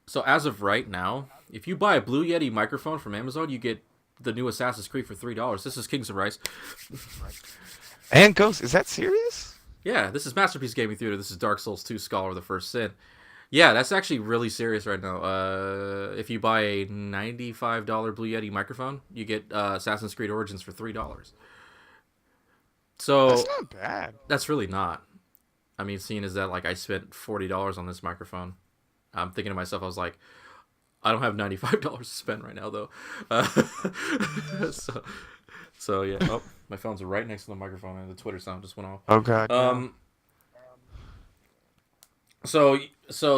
So as of right now, if you buy a Blue Yeti microphone from Amazon, you get the new Assassin's Creed for $3. This is Kings of Rice. And Ghost, is that serious? Yeah, this is Masterpiece Gaming Theater. This is Dark Souls 2 Scholar of the First Sin. Yeah, that's actually really serious right now. If you buy a $95 Blue Yeti microphone, you get Assassin's Creed Origins for $3. That's So not bad. that's really not. I mean, seeing as that like I spent $40 on this microphone, I'm thinking to myself, I was like, I don't have $95 to spend right now though. Uh, so, so yeah. Oh, my phone's right next to the microphone, and the Twitter sound just went off. Oh god, no. Um, so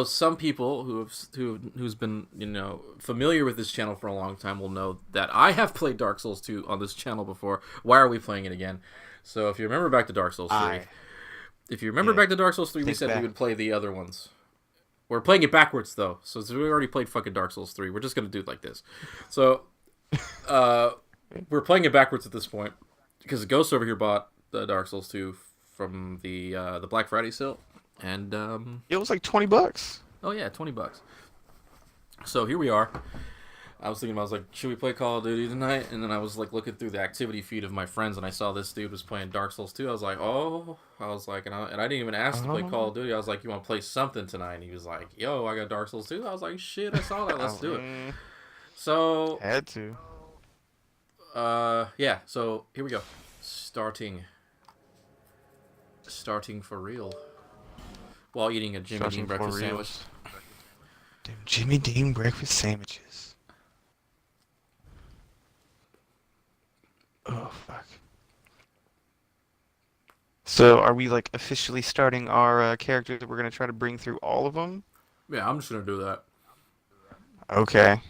some people who's been familiar with this channel for a long time will know that I have played Dark Souls 2 on this channel before. Why are we playing it again? So if you remember back to Dark Souls 3, I if you remember yeah. back to Dark Souls 3, we Think said we back. would play the other ones. We're playing it backwards though, so we already played fucking Dark Souls 3. We're just gonna do it like this. So uh, we're playing it backwards at this point because Ghost over here bought the Dark Souls 2 from the Black Friday sale, and It was like $20. oh yeah, $20. So here we are. I was thinking, I was like, should we play Call of Duty tonight? And then I was like looking through the activity feed of my friends, and I saw this dude was playing Dark Souls 2. I was like, oh, I was like, and I didn't even ask to play Call Oh, of Duty. I was like, you want to play something tonight? And he was like, yo, I got Dark Souls 2. I was like, shit, I saw that. Let's do it. So, had to. yeah. So here we go. Starting for real. While eating a Jimmy Dean Starting for breakfast sandwich. reals. Damn, Jimmy Dean breakfast sandwiches. Oh fuck. So are we like officially starting our characters that we're gonna try to bring through all of them? Yeah, I'm just gonna do that. Okay.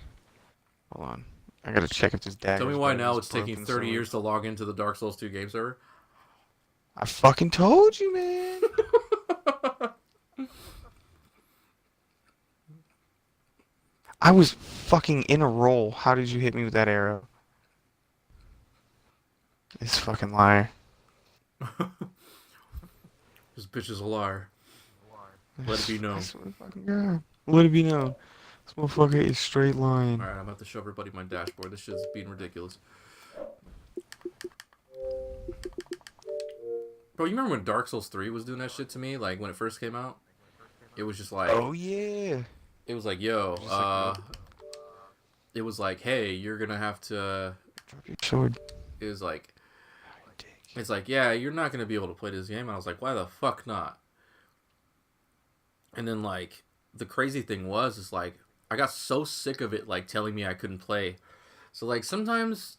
Hold on. I gotta check if this Tell me dagger's why better than now this it's taking broken 30 sword. years to log into the Dark Souls 2 game server. I fucking told you, man. I was fucking in a roll. How did you hit me with that arrow? This fucking liar. This bitch is a liar. Let it be I known. swear to fucking God. Let it be known. This motherfucker is straight lying. Alright, I'm about to show everybody my dashboard. This shit's being ridiculous. Bro, you remember when Dark Souls 3 was doing that shit to me? Like, when it first came out? It was just like, Oh yeah. it was like, yo, Just like, yo, it was like, hey, you're gonna have to, drop your sword. it was like, Dick. it's like, yeah, you're not gonna be able to play this game. And I was like, why the fuck not? And then, like, the crazy thing was, is like, I got so sick of it, like, telling me I couldn't play. So, like, sometimes,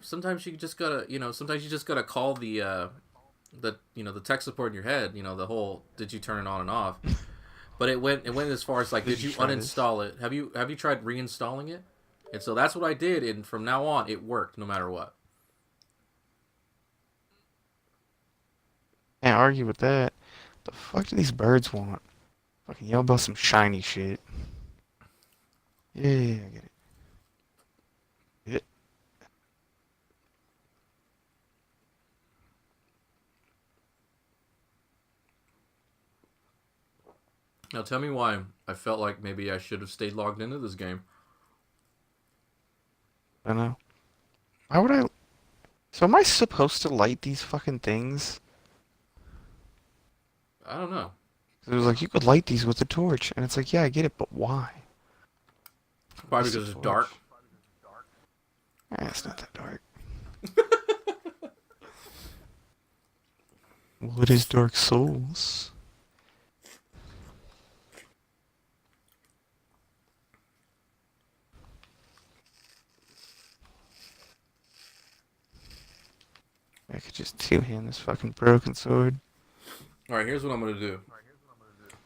sometimes you just gotta, sometimes you just gotta call the tech support in your head, the whole, did you turn it on and off? But it went as far as like, Did did you you try this? uninstall it? Have you tried reinstalling it? And so that's what I did, and from now on it worked no matter what. Can't argue with that. The fuck do these birds want? Fucking yell about some shiny shit. Yeah, I get it. Yeah. Now tell me why I felt like maybe I should have stayed logged into this game. I don't know. Why would I? So am I supposed to light these fucking things? I don't know. 'Cause it was like you could light these with a torch, and it's like, yeah, I get it, but why? Probably Just a because it's dark. torch. Eh, it's not that dark. Well, it is Dark Souls. I could just two-hand this fucking broken sword. All right, here's what I'm gonna do.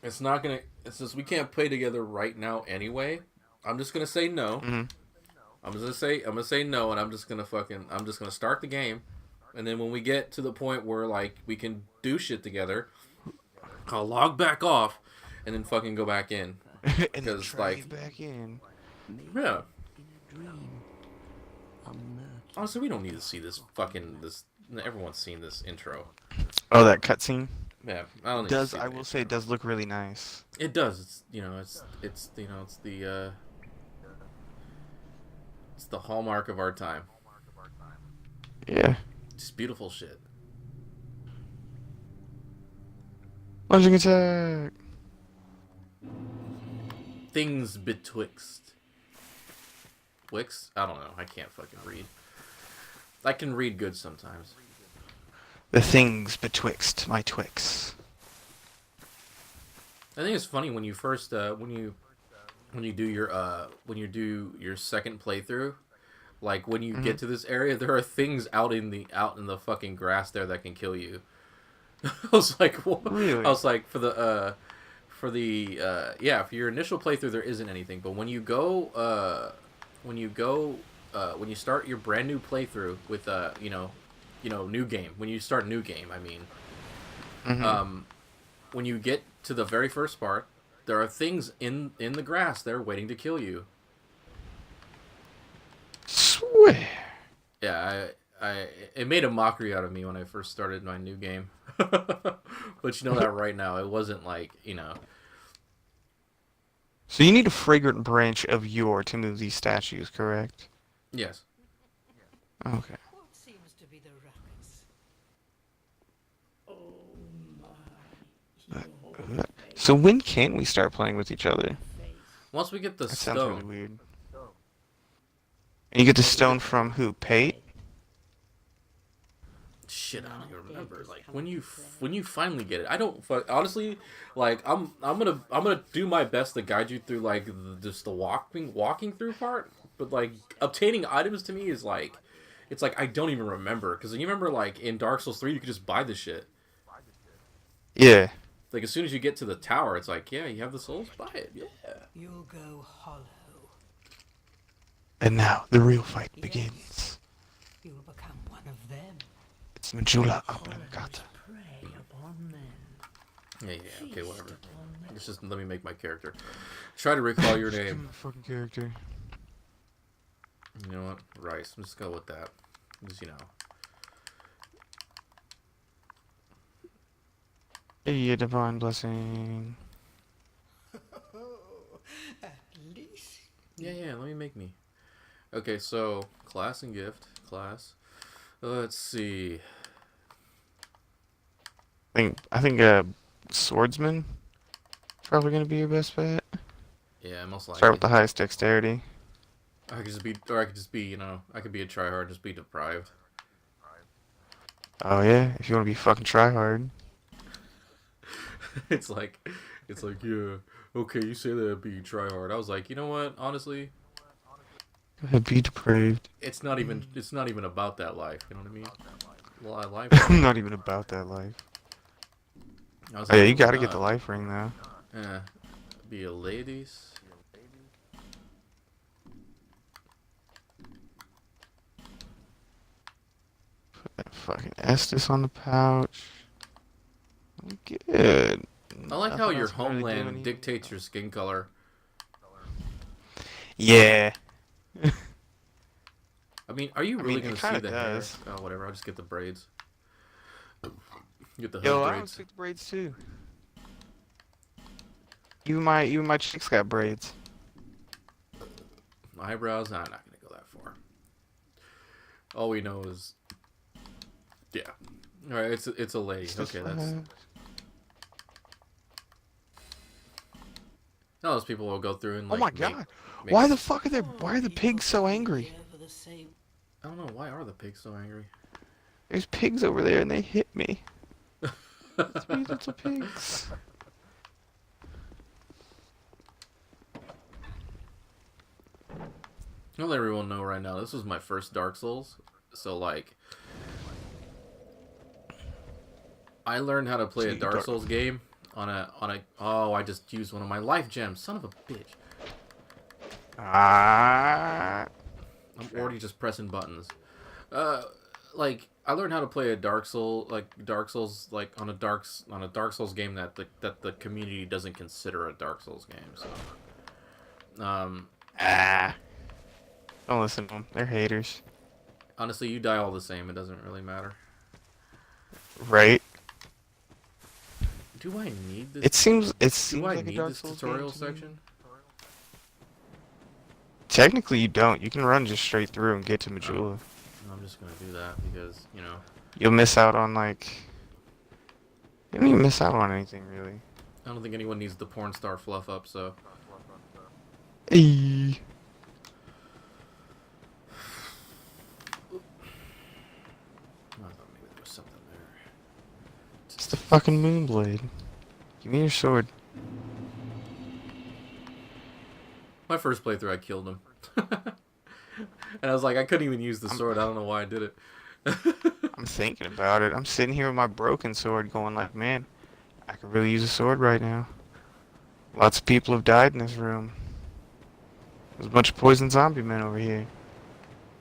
It's not gonna. It's just we can't play together right now anyway. I'm just gonna say no. Mm-hmm. I'm gonna say no, and I'm just gonna start the game, and then when we get to the point where like we can do shit together, I'll log back off, and then fucking go back in. And then Because like, drag back in. yeah, In a dream, I'm not. honestly, we don't need to see this fucking this. Everyone's seen this intro. Oh, that cutscene? Yeah, I don't need to Does see I the will say it intro. does look really nice. It does. It's the hallmark of our time. Yeah. Just beautiful shit. Lunging attack. Things betwixt. Wix? I don't know. I can't fucking read. I can read good sometimes. The things betwixt my Twix. I think it's funny when you first when you do your second playthrough, like when you Hmm. get to this area, there are things out in the fucking grass there that can kill you. I was like, what? I Really? was like, yeah, for your initial playthrough there isn't anything, but when you start your brand new playthrough with new game, when you start new game, I mean, Hmm. um, when you get to the very first part, there are things in the grass there waiting to kill you. Swear. Yeah, it made a mockery out of me when I first started my new game. But you know that right now, it wasn't like, So you need a fragrant branch of yore to move these statues, correct? yes. Okay. What seems to be the ruckus? Oh my, Uh, your So when can we start playing with each other? face. Once we get the That sounds really stone, weird. And you get the stone from who? Pate? shit, I don't even Dead remember. is Like coming to play. when you finally get it, I don't honestly like. I'm gonna do my best to guide you through like just the walking through part. But like obtaining items to me is like, it's like I don't even remember because you remember like in Dark Souls 3 you could just buy the shit. Yeah. Like as soon as you get to the tower, it's like yeah, you have the souls, buy it. Yeah. You'll go hollow. And now the real fight Yes, begins. you'll become one of them. It's Majula Hollows Oblongata. prey upon men. Yeah. Okay, whatever. Feast upon men. Let's just let me make my character. Try to recall your Just give name. me the fucking character. You know what? Rice. I'm just go with that. Just Hey, a divine blessing. At least Yeah. Let me make me. Okay, so class and gift class. Let's see. I think swordsman probably gonna be your best bet. Yeah, most Start likely. with the highest dexterity. I could just be, or I could just be, I could be a tryhard, just be deprived. Oh yeah, if you wanna be fucking try hard. it's like, it's like, yeah, okay, you say that be tryhard. I was like, you know what? Honestly, Go ahead, be depraved. it's not even about that life. You know what I mean? Life is I'm like, not even about that life. I was Oh yeah, like, you oh my gotta get the god, life ring though. yeah, be a ladies. That fucking Estus on the pouch. Good. I like how Nothing your else can really do homeland any- dictates your skin color. Yeah. I mean, are you I really mean, it gonna kind see of the hair? does. Oh, whatever. I'll just get the braids. Get the hood Yo, I don't braids. stick the braids too. Even my chicks got braids. Eyebrows? Nah, I'm not gonna go that far. All we know is, yeah. All right, it's a lady. It's Okay, just, that's. No, those people will go through and Oh like my make. god. make Why s- the fuck are there? Why are the pigs so angry? here for the same. I don't know why are the pigs so angry. There's pigs over there and they hit me. It's me, little pigs. I'll let everyone know right now. This was my first Dark Souls, so like, I learned how to play a See, Dark Souls game on a. Oh, I just used one of my life gems. Son of a bitch. Ah. I'm already just pressing buttons. Uh, like I learned how to play a Dark Souls, like on a Dark Souls game that the community doesn't consider a Dark Souls game. So, Ah. Don't listen to them. They're haters. honestly, you die all the same. It doesn't really matter. Right? Do I need this? It seems Do I like a need Dark this Souls game tutorial to me. section? Technically, you don't. You can run just straight through and get to Oh, Majula. no, I'm just gonna do that because You'll miss out on like. You don't even miss out on anything really. I don't think anyone needs the porn star fluff up. So Eee. I thought maybe there was something there. It's the fucking Moonblade. Give me your sword. My first playthrough, I killed him, and I was like, I couldn't even use the I'm sword. I don't know why I did it. I'm thinking about it. I'm sitting here with my broken sword, going like, man, I could really use a sword right now. Lots of people have died in this room. There's a bunch of poison zombie men over here.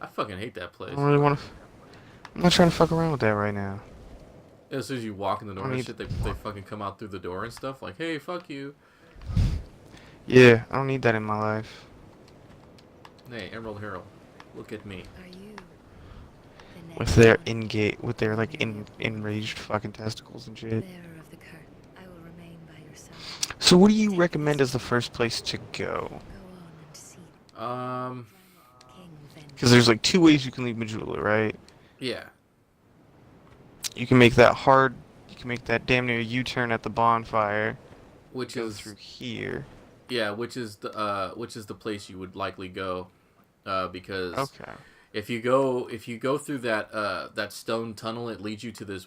I fucking hate that I place. don't really want to. I'm not trying to fuck around with that right now. As soon as you walk in the I door don't and need. shit, they fucking come out through the door and stuff. Like, hey, fuck you. Yeah, I don't need that in my life. Hey, Emerald Herald, look at me. Are you the With next their one? ingate, with their like Familiar enraged fucking testicles and shit. Bearer of the curtain, I will remain by your side. So what do you Take recommend this as the stone. first place to go? Go on and see Um, King Because there's Vengeance. like two ways you can leave Majula, right? yeah, You can make that hard. You can make that damn near U-turn at the bonfire. which Go is through here. yeah, which is the place you would likely go, because Okay. if you go through that that stone tunnel, it leads you to this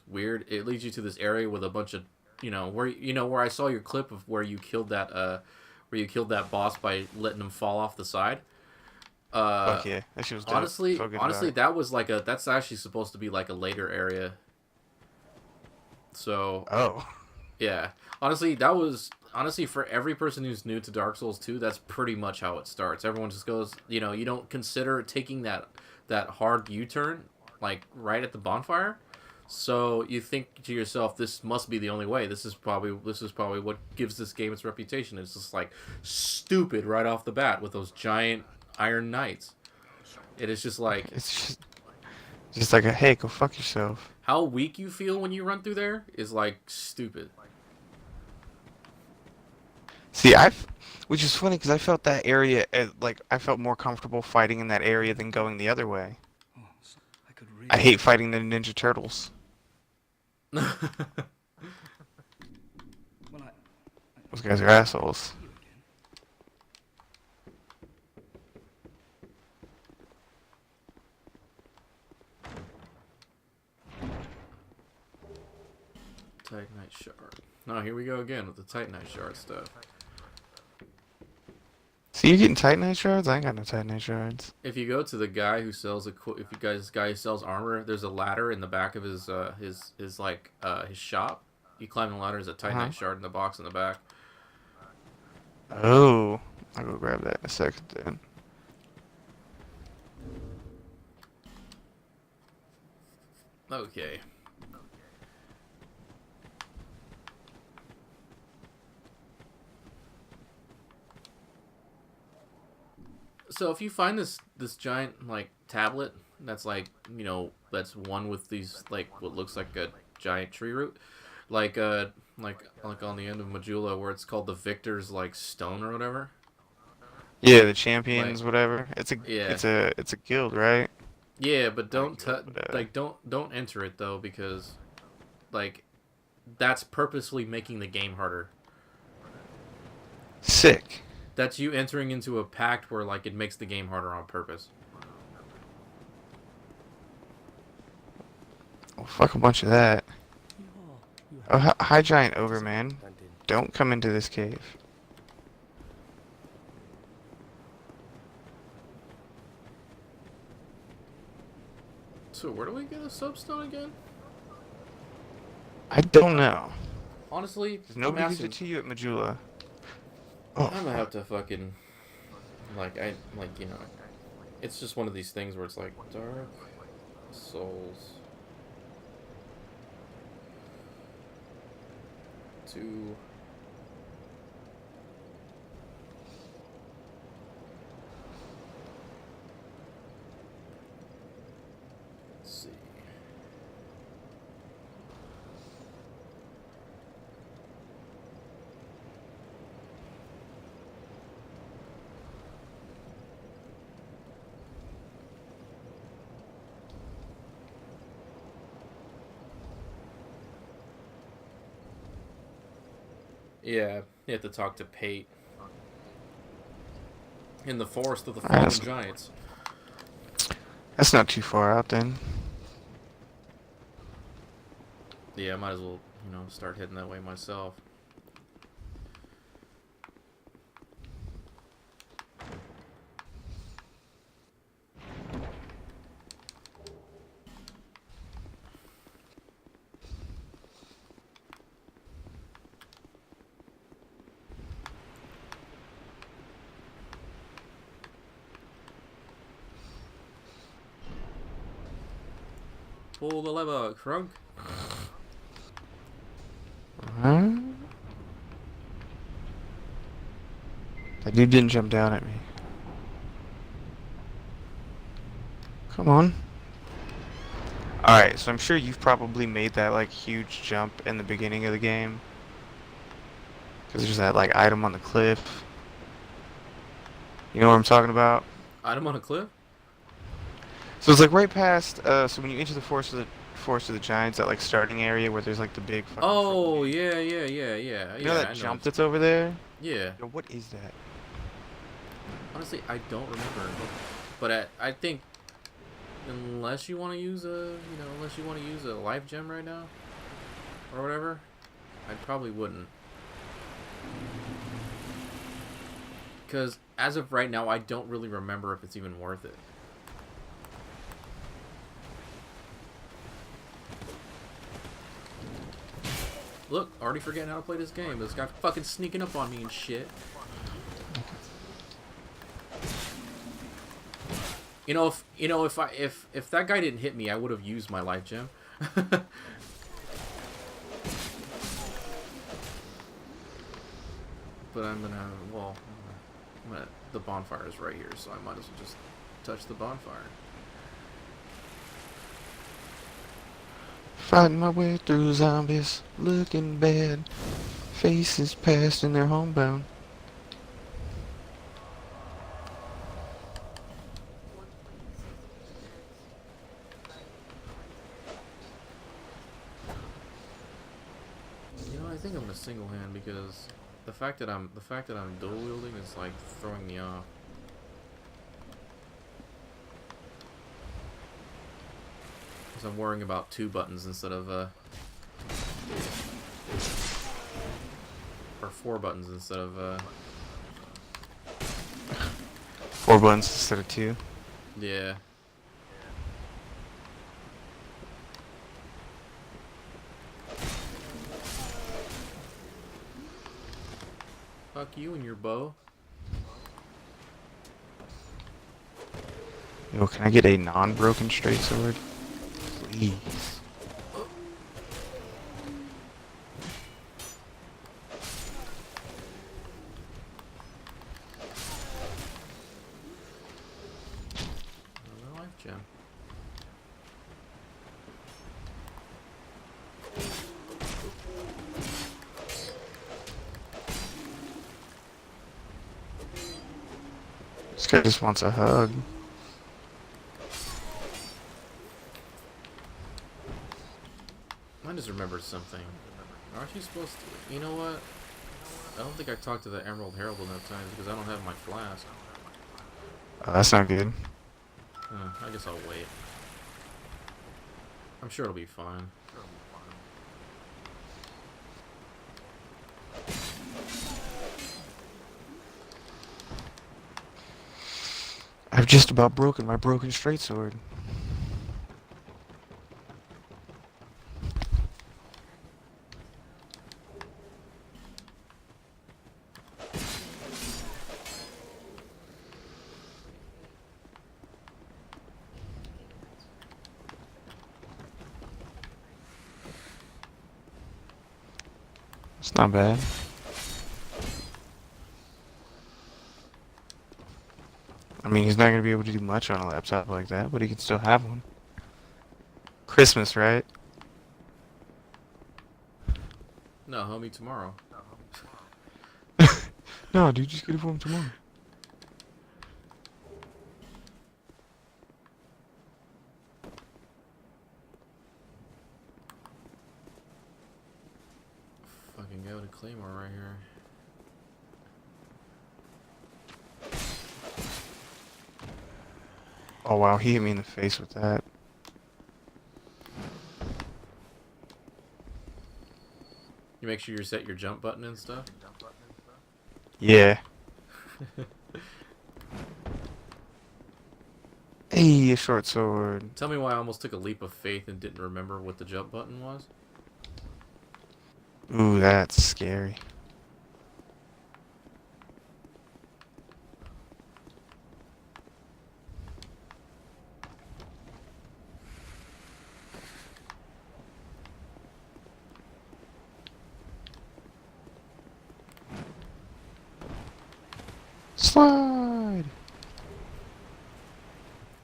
area with a bunch of where I saw your clip of where you killed that boss by letting him fall off the side. Uh, Fuck yeah, that shit was dope. honestly, Felt good about honestly, it. that's actually supposed to be like a later area. So Oh. yeah, honestly for every person who's new to Dark Souls 2, that's pretty much how it starts. Everyone just goes, you don't consider taking that hard U-turn like right at the bonfire. So you think to yourself, this must be the only way. This is probably what gives this game its reputation. It's just like stupid right off the bat with those giant iron knights. It is just like It's just like a hey, go fuck yourself. how weak you feel when you run through there is like stupid. See, which is funny because I felt that area like I felt more comfortable fighting in that area than going the other way. Oh, so I could read. I hate fighting the Ninja Turtles. Well, I Those guys are assholes. see you again. Titanite shard. No, here we go again with the Titanite shard stuff. See, you getting Titanite shards? I ain't got no Titanite shards. If you go to the guy who sells guy who sells armor, there's a ladder in the back of his shop. You climb the ladder, there's a Titanite Uh-huh. shard in the box in the back. Oh, I'll go grab that in a second then. Okay. So if you find this giant like tablet that's like that's one with these like what looks like a giant tree root, like like on the end of Majula where it's called the Victor's like stone or whatever. Yeah, the Like champions, whatever. yeah, It's a guild, right? yeah, but Not a guild, but don't enter it though because like that's purposely making the game harder. sick. That's you entering into a pact where like it makes the game harder on purpose. Oh, fuck a bunch of that. You Oh, have hi, giant ogre man. standing. Don't come into this cave. So where do we get a soapstone again? I don't know. Honestly, 'Cause I'm nobody gives asking. it to you at Majula. Oh, I'm gonna have to fucking it's just one of these things where it's like Dark Souls 2. Let's see. Yeah, you have to talk to Pate in the forest of the Alright, fallen giants. that's not too far out then. Yeah, I might as well, start heading that way myself. Pull the lever, Crunk. Huh? That dude didn't jump down at me. Come on. Alright, so I'm sure you've probably made that like huge jump in the beginning of the game. Because there's that like item on the cliff. You know what I'm talking about? Item on a cliff? So it's like right past so when you enter the Forest of the Giants, that like starting area where there's like the big fucking Oh, frozen. yeah. You know Yeah, that I know. jump that's over there? Yeah. Yo, what is that? Honestly, I don't remember. But I think unless you want to use a life gem right now or whatever, I probably wouldn't. Because as of right now, I don't really remember if it's even worth it. Look, already forgetting how to play this game. This guy fucking sneaking up on me and shit. If that guy didn't hit me, I would have used my life gem. But the bonfire is right here, so I might as well just touch the bonfire. Fighting my way through zombies, looking bad. Faces past and they're homebound. I think I'm gonna single hand because the fact that I'm dual wielding is like throwing me off. Because I'm worrying about 2 buttons instead of or 4 buttons instead of 4 buttons instead of 2. yeah. Fuck you and your bow. Yo, can I get a non-broken straight sword? Please. Another life gem. This guy just wants a hug. I just remembered something. Aren't you supposed to... You know what? I don't think I talked to the Emerald Herald enough times because I don't have my flask. That's not good. I guess I'll wait. I'm sure it'll be fine. I've just about broken my broken straight sword. It's not bad. I mean, he's not going to be able to do much on a laptop like that, but he can still have one. Christmas, right? No, homie, tomorrow. No, dude, just get it for him tomorrow. Fucking go to Claymore right here. Oh wow, he hit me in the face with that. You make sure you set your jump button and stuff. Yeah. Hey, a short sword. Tell me why I almost took a leap of faith and didn't remember what the jump button was. Ooh, that's scary. Slide.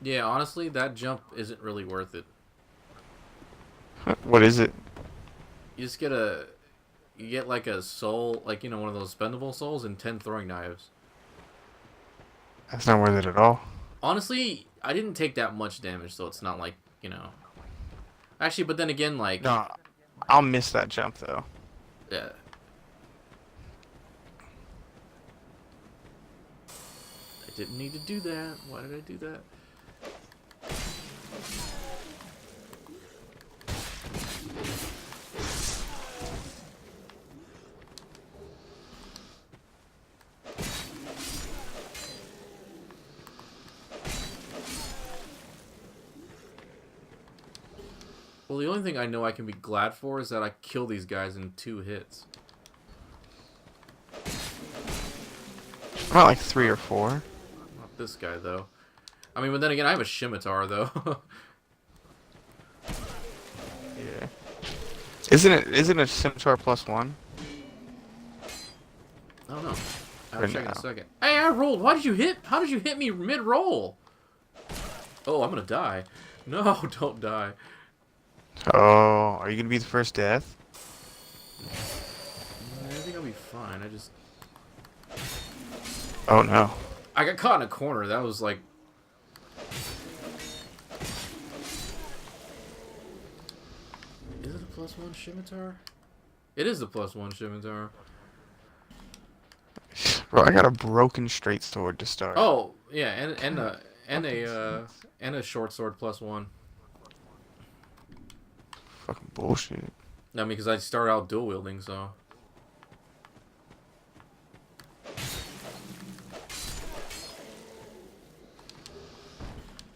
Yeah, honestly, that jump isn't really worth it. What is it? You just get you get like a soul, like, you know, one of those spendable souls and 10 throwing knives. That's not worth it at all. Honestly, I didn't take that much damage, so it's not like, you know. Actually, but then again, like, No, I'll miss that jump though. yeah. I didn't need to do that. Why did I do that? Well, the only thing I know I can be glad for is that I kill these guys in 2 hits. I'm at like 3 or 4. Not this guy, though. I mean, but then again, I have a scimitar, though. Yeah. Isn't it scimitar +1? I don't know. I'll Or check in no? a second. Hey, I rolled. Why did you hit? How did you hit me mid-roll? Oh, I'm gonna die. No, don't die. Oh, are you gonna be the first death? I think I'll be fine. Oh no. I got caught in a corner. That was like... Is it a +1 scimitar? It is a +1 scimitar. Bro, I got a broken straight sword to start. Oh, yeah, and a short sword +1. Fucking bullshit. I mean, because I started out dual wielding, so...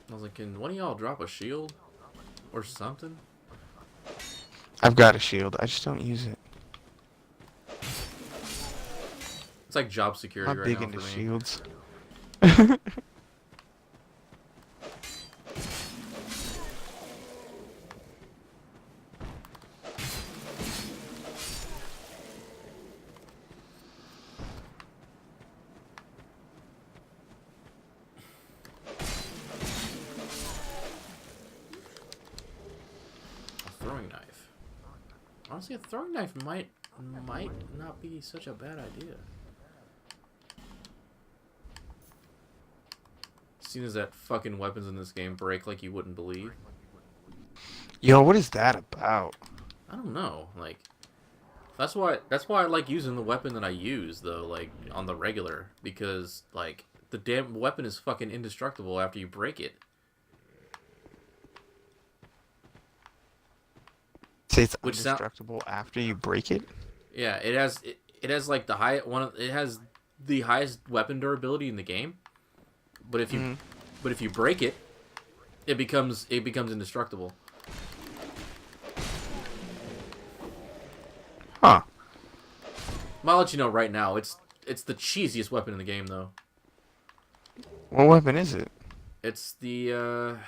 I was like, can one of y'all drop a shield? Or something? I've got a shield. I just don't use it. It's like job security I'm not right big now into for me. shields. A throwing knife. Honestly, a throwing knife might not be such a bad idea. Seeing as that fucking weapons in this game break like you wouldn't believe. Yo, what is that about? I don't know. Like, that's why I like using the weapon that I use though, like on the regular, because like the damn weapon is fucking indestructible after you break it. Say it's Which sound- indestructible after you break it? Yeah, it has like it has the highest weapon durability in the game. But if you break it, it becomes indestructible. Huh. I'll let you know right now. It's the cheesiest weapon in the game though. What weapon is it? It's the all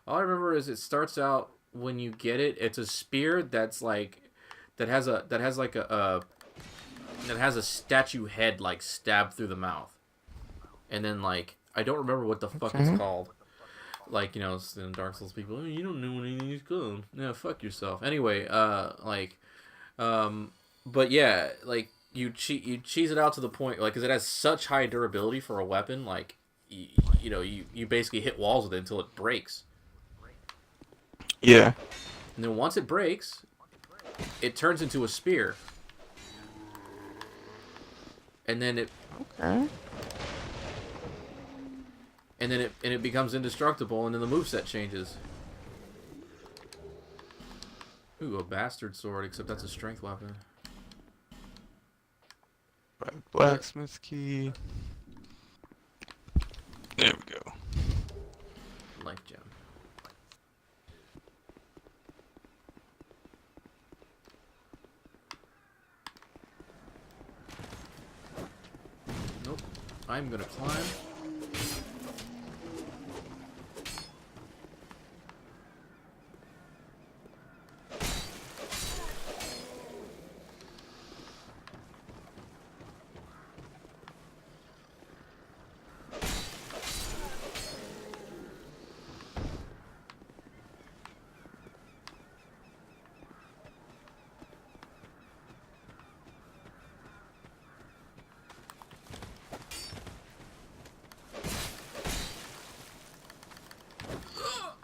I remember is it starts out when you get it. It's a spear that has a statue head like stabbed through the mouth, and then like I don't remember what the fuck it's called. Like, you know, in Dark Souls people, oh, you don't know what anything is called. Yeah, fuck yourself. Anyway, but yeah, like you cheese it out to the point, like, because it has such high durability for a weapon, like, you basically hit walls with it until it breaks. Yeah. And then once it breaks, it turns into a spear. And then Okay. and then it becomes indestructible, and then the moveset changes. Ooh, a bastard sword, except that's a strength weapon. Blacksmith key. There we go. Life gem. Nope. I'm gonna climb.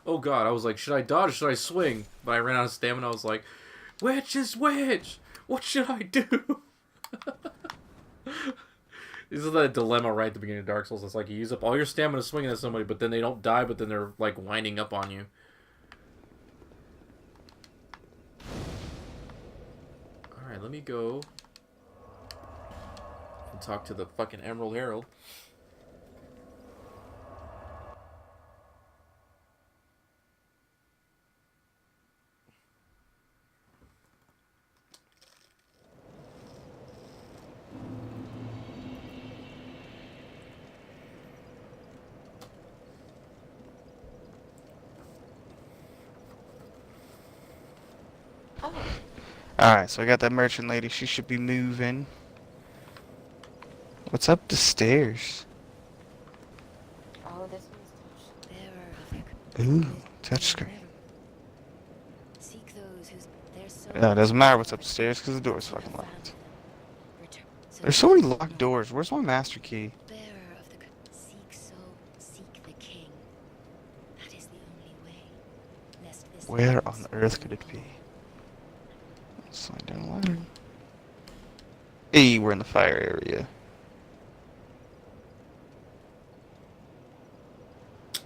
Oh god, I was like, should I dodge or should I swing? But I ran out of stamina, I was like, which is which? What should I do? This is the dilemma right at the beginning of Dark Souls. It's like you use up all your stamina swinging at somebody, but then they don't die, but then they're like winding up on you. Alright, let me go and talk to the fucking Emerald Herald. Alright, so I got that merchant lady. She should be moving. What's up the stairs? Oh, this one's touched. Bearer of the Ooh, touchscreen. Seek those whose their soul Yeah, it doesn't matter what's upstairs because the door's fucking locked. return. There's so many locked doors. Where's my master key? Bearer of the seek soul, seek the king. That is the only way. Lest this Where land on swallow earth could it all. be? Slide down the ladder. Hey, we're in the fire area.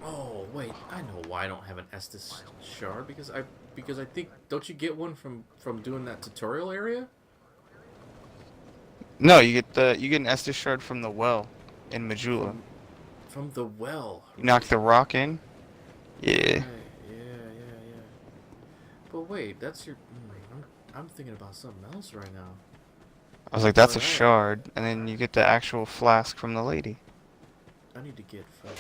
Oh wait, I know why I don't have an Estus shard because I think don't you get one from doing that tutorial area? No, you get an Estus shard from the well in Majula. From the well. You knock the rock in. Yeah. Right, yeah. But wait, that's your. I'm thinking about something else right now. I was like, that's a Alright. shard, and then you get the actual flask from the lady. I need to get fucking.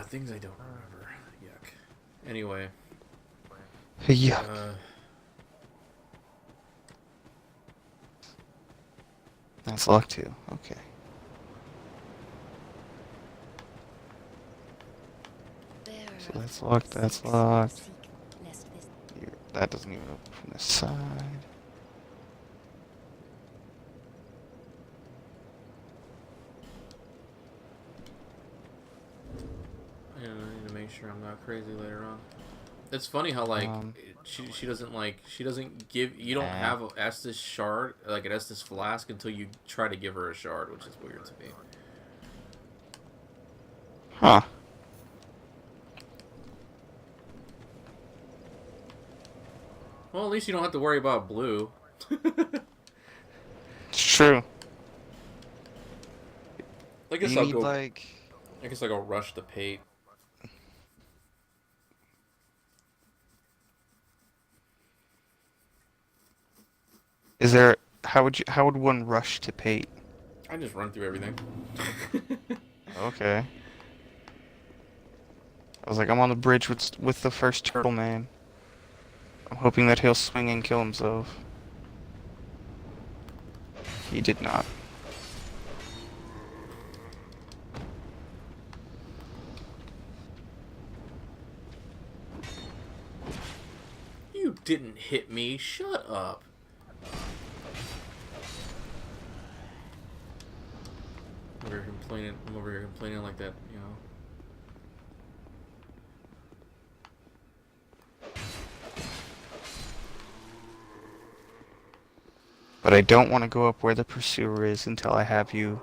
Things I don't remember. Yuck. Anyway. Yuck. That's locked too. Okay. Bearer So of that's the locked. That's seek soul, locked. seek, lest this Here, that doesn't even open from this side. I need to make sure I'm not crazy later on. It's funny how like she doesn't give you don't have an Estus shard like an Estus flask until you try to give her a shard, which is weird to me. Huh. Well, at least you don't have to worry about blue. It's true. I guess You I'll need go. like. I guess I'll go rush the pate. Is there? How would one rush to Pate? I just run through everything. Okay. I was like, I'm on the bridge with the first turtle man. I'm hoping that he'll swing and kill himself. He did not. You didn't hit me. Shut up. I'm over here complaining like that, you know. But I don't want to go up where the pursuer is until I have you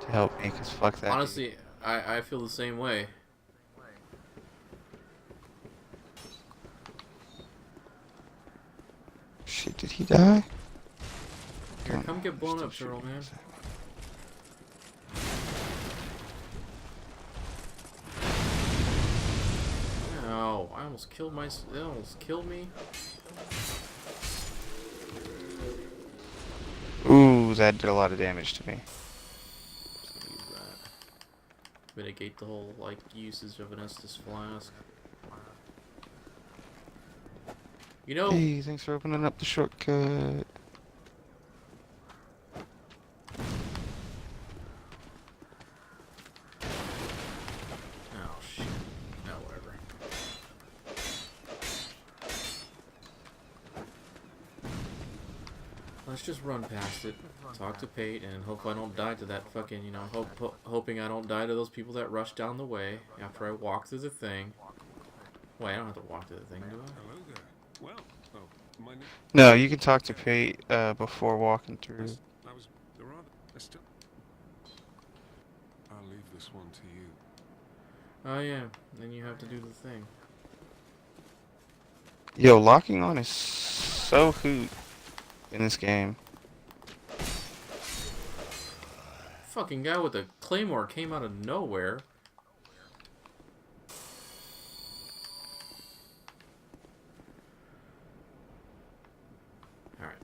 to help me, cause fuck that dude. Honestly, I feel the same way. Shit, did he die? Here, come get blown up, Turtle, man. No, I almost killed my. It almost killed me. Ooh, that did a lot of damage to me. Just gonna use that. Mitigate the whole like usage of an Estus flask. You know. Hey, thanks for opening up the shortcut. Oh shit. No, whatever. Let's just run past it, talk to Pate, and hope I don't die to that fucking, you know, hoping I don't die to those people that rush down the way after I walk through the thing. Wait, I don't have to walk through the thing, do I? Hello there. Well, my name. No, you can talk to Pate before walking through. I was rather. Still. I'll leave this one to you. Oh yeah, then you have to do the thing. Yo, locking on is so hoot in this game. Fucking guy with a claymore came out of nowhere. Alright.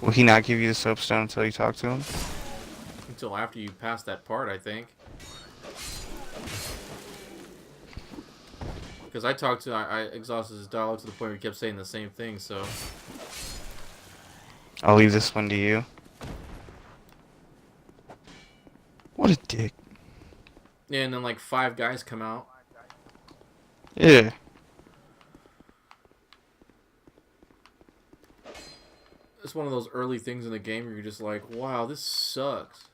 Will he not give you the soapstone until you talk to him? Until after you pass that part, I think. Because I talked to, I exhausted his dialogue to the point where he kept saying the same thing, so. I'll leave this one to you. What a dick. Yeah, and then like 5 guys come out. Yeah. It's one of those early things in the game where you're just like, wow, this sucks.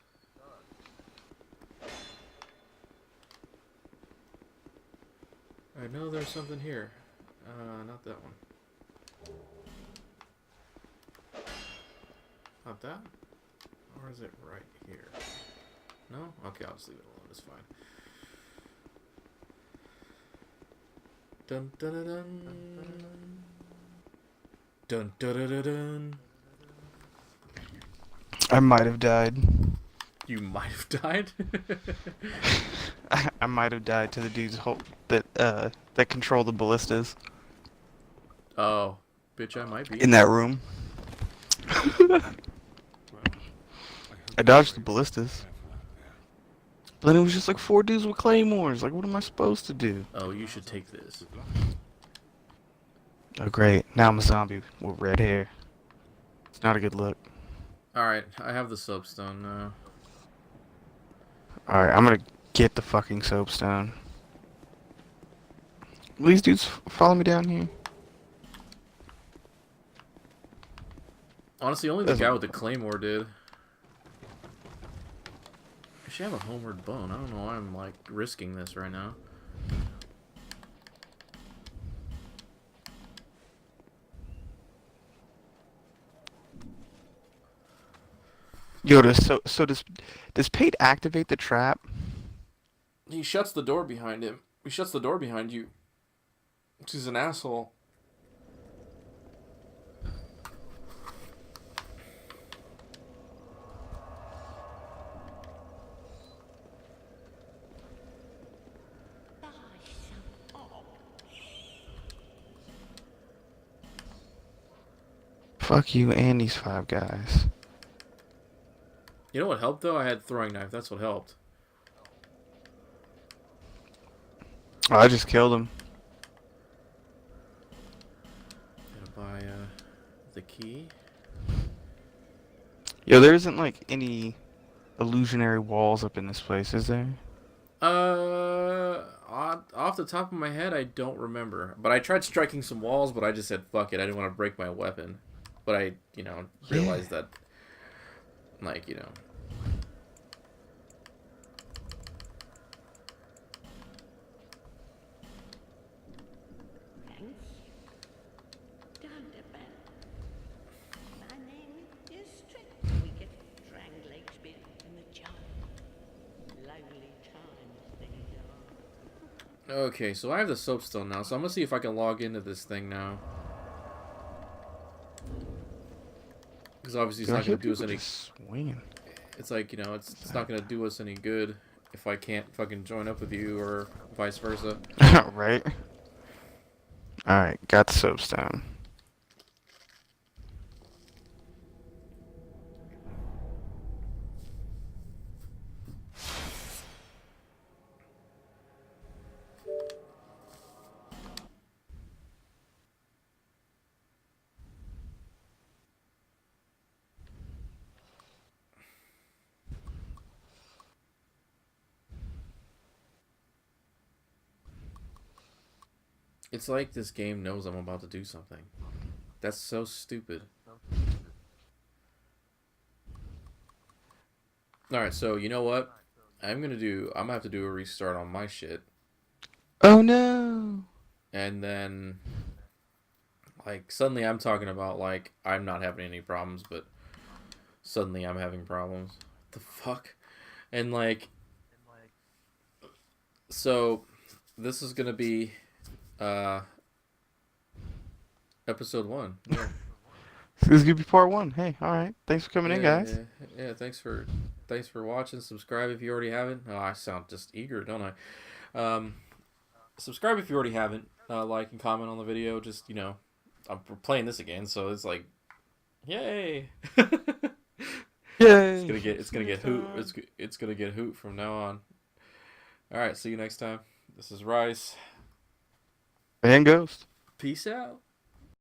I know there's something here. Not that one. Not that? Or is it right here? No? Okay, I'll just leave it alone. It's fine. Dun dun dun dun. Dun dun dun dun dun. I might have died. You might have died? I might have died to the dudes that control the ballistas Oh, bitch, I might be. in that room. I dodged the ballistas. But then it was just like 4 dudes with claymores. Like, what am I supposed to do? Oh, you should take this. Oh, great. Now I'm a zombie with red hair. It's not a good look. Alright, I have the soapstone now. Alright, I'm gonna get the fucking soapstone. Will these dudes follow me down here? Honestly, only the guy with the claymore did. I should have a homeward bone. I don't know why I'm like risking this right now. Yo, does Pate activate the trap? He shuts the door behind him. He shuts the door behind you. He's an asshole. Fuck you and these 5 guys. You know what helped though? I had throwing knife. That's what helped. Oh, I just killed him. Gotta buy the key. Yo, there isn't like any illusionary walls up in this place, is there? Off the top of my head, I don't remember. But I tried striking some walls, but I just said fuck it. I didn't want to break my weapon. But I, you know, realized that Like, you know. Thanks. Dunderman. My name is Strict. We get Dranglegsby in the jar. Lively times things are. Okay, so I have the soapstone now, so I'm gonna see if I can log into this thing now. Because obviously it's Dude, I not hear gonna do us people any. just swinging. It's like, you know, it's not gonna do us any good if I can't fucking join up with you or vice versa. Right? Alright, got the soapstone. It's like this game knows I'm about to do something. That's so stupid. Alright, so you know what? I'm gonna have to do a restart on my shit. Oh no! And then like suddenly I'm talking about like I'm not having any problems, but suddenly I'm having problems. What the fuck? And like so this is gonna be episode 1. Yeah. This is gonna be part 1. Hey, alright. Thanks for coming in, guys. Yeah, thanks for watching. Subscribe if you already haven't. Oh, I sound just eager, don't I? Subscribe if you already haven't. Like and comment on the video. Just, you know, I'm playing this again, so it's like, yay! Yay! It's gonna get hoot. It's gonna get hoot from now on. All right, see you next time. This is Rice. And Ghost. Peace out.